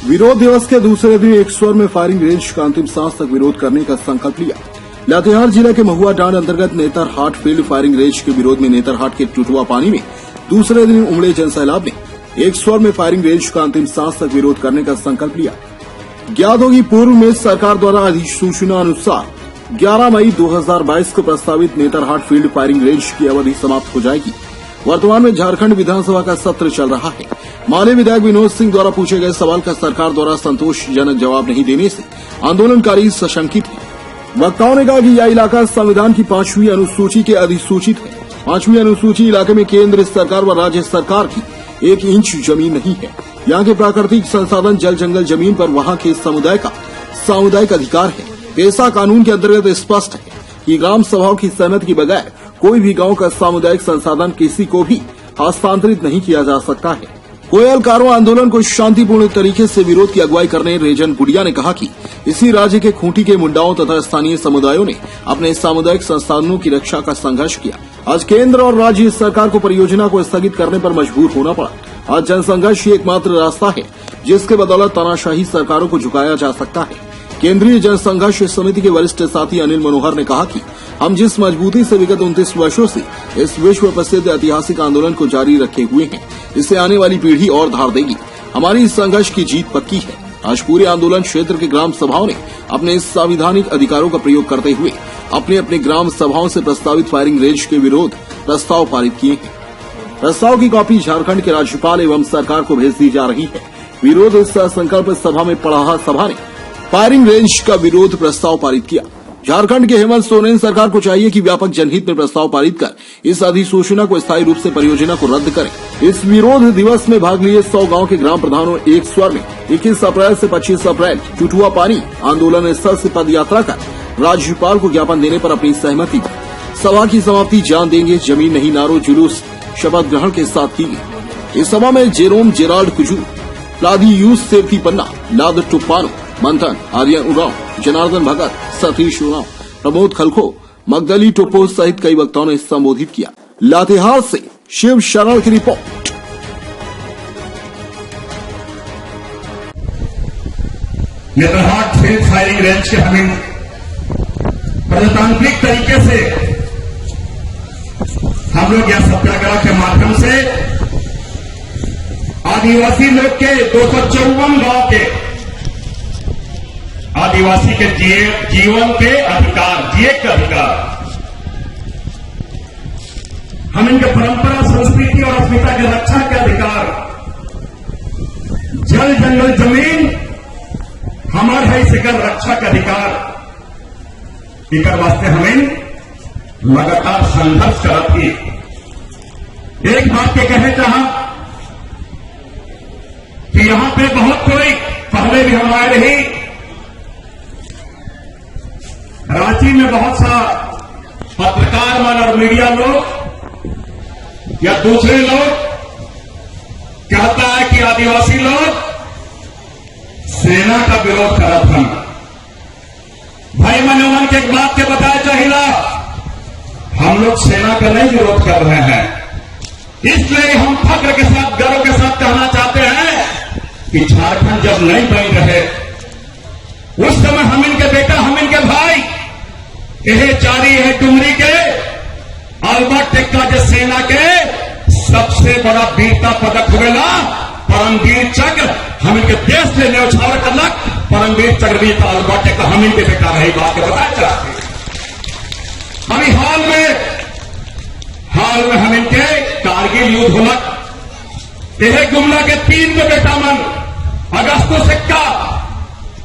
विरोध दिवस के दूसरे दिन एक स्वर में फायरिंग रेंज का अंतिम सांस तक विरोध करने का संकल्प लिया। लातेहार जिले के महुआ डांड अंतर्गत नेतरहाट फील्ड फायरिंग रेंज के विरोध में नेतरहाट के टुटुआ पानी में दूसरे दिन उमड़े जनसैलाब ने एक स्वर में फायरिंग रेंज का अंतिम सांस तक विरोध करने का संकल्प लिया। ज्ञात होगी, पूर्व में सरकार द्वारा अधिसूचना अनुसार 11 मई 2022 को प्रस्तावित नेतरहाट फील्ड फायरिंग रेंज की अवधि समाप्त हो जाएगी। वर्तमान में झारखंड विधानसभा का सत्र चल रहा है। माननीय विधायक विनोद सिंह द्वारा पूछे गए सवाल का सरकार द्वारा संतोषजनक जवाब नहीं देने से आंदोलनकारी सशंकित है। वक्ताओं ने कहा कि यह इलाका संविधान की 5वीं अनुसूची के अधिसूचित है। 5वीं अनुसूची इलाके में केंद्र सरकार व राज्य सरकार की 1 इंच जमीन नहीं है। यहाँ के प्राकृतिक संसाधन जल जंगल जमीन पर वहाँ के समुदाय का सामुदायिक अधिकार है। पेशा कानून के अंतर्गत स्पष्ट है कि ग्राम सभाओं की सहमति के बगैर कोई भी गांव का सामुदायिक संसाधन किसी को भी हस्तांतरित नहीं किया जा सकता है। कोयलकारों आंदोलन को शांतिपूर्ण तरीके से विरोध की अगुवाई करने रेजन गुड़िया ने कहा कि इसी राज्य के खूंटी के मुंडाओं तथा स्थानीय समुदायों ने अपने सामुदायिक संसाधनों की रक्षा का संघर्ष किया। आज केंद्र और राज्य सरकार को परियोजना को स्थगित करने पर मजबूर होना पड़ा। आज जनसंघर्ष ही एकमात्र रास्ता है जिसके बदौलत तानाशाही सरकारों को झुकाया जा सकता है। केंद्रीय जनसंघर्ष समिति के वरिष्ठ साथी अनिल मनोहर ने कहा कि हम जिस मजबूती से विगत 29 वर्षों से इस विश्व प्रसिद्ध ऐतिहासिक आंदोलन को जारी रखे हुए हैं, इससे आने वाली पीढ़ी और धार देगी। हमारी इस संघर्ष की जीत पक्की है। आज पूरे आंदोलन क्षेत्र के ग्राम सभाओं ने अपने संवैधानिक अधिकारों का प्रयोग करते हुए अपने अपने ग्राम सभाओं से प्रस्तावित फायरिंग रेंज के विरोध प्रस्ताव पारित किए हैं। प्रस्ताव की कॉपी झारखंड के राज्यपाल एवं सरकार को भेज दी जा रही है। विरोध संकल्प सभा में पढ़ा सभा ने फायरिंग रेंज का विरोध प्रस्ताव पारित किया। झारखंड के हेमंत सोरेन सरकार को चाहिए कि व्यापक जनहित में प्रस्ताव पारित कर इस अधिसूचना को स्थायी रूप से परियोजना को रद्द करें। इस विरोध दिवस में भाग लिए 100 गांव के ग्राम प्रधानों एक स्वर में 21 अप्रैल से 25 अप्रैल टुटुआ पानी आंदोलन स्थल से पद यात्रा कर राज्यपाल को ज्ञापन देने पर अपनी सहमति दी। सभा की समाप्ति जान देंगे जमीन नहीं नारो जुलूस शपथ ग्रहण के साथ की गई। इस सभा में जेरोम जेराल्ड कुजू, प्लादियूस सेवती पन्ना, लाद टुप्पानो, मंथन, आर्यन उराव, जनार्दन भगत, सतीश उराव, प्रमोद खलखो, मगदली टोपो सहित कई वक्ताओं ने संबोधित किया। लातेहार से शिव शरण की report. Netarhat field firing range के हमें प्रजातांत्रिक तरीके से हम लोग यह सत्याग्रह के माध्यम से आदिवासी लोग के 254 गांव के आदिवासी के जीवन के अधिकार, जिए के अधिकार, हम इनके परंपरा, संस्कृति और अस्मिता की रक्षा के अधिकार, जल जंगल जमीन हमारे है इसे रक्षा के अधिकार, इकर वास्ते हमें लगातार संघर्ष करती। एक बात के कहने चाहा कि यहां पे बहुत कोई पहले भी हम आए रही, रांची में बहुत सा पत्रकार मन और मीडिया लोग या दूसरे लोग कहता है कि आदिवासी लोग सेना का विरोध करत हैं। भाई मैंने मन के एक बात के बताया चाहिए, हम लोग सेना का नहीं विरोध कर रहे हैं। इसलिए हम फक्र के साथ, गर्व के साथ कहना चाहते हैं कि झारखंड जब नहीं बन रहे उस समय हम इनके बेटा, हम इनके भाई, यह चारी है डुमरी के अल्बर्ट टेक्का के सेना के सबसे बड़ा वीरता पदक हुएला परमवीर चक्र, हम इनके देश से न्यौछावर करलक परमवीर चक्र भी था अल्बर्ट टेक्का, हम इनके बेटा रही बात के बताया चलाते। अभी हाल में हम इनके कारगिल युद्ध होलक, यह गुमला के 3 बेटा मन अगस्तों सिक्का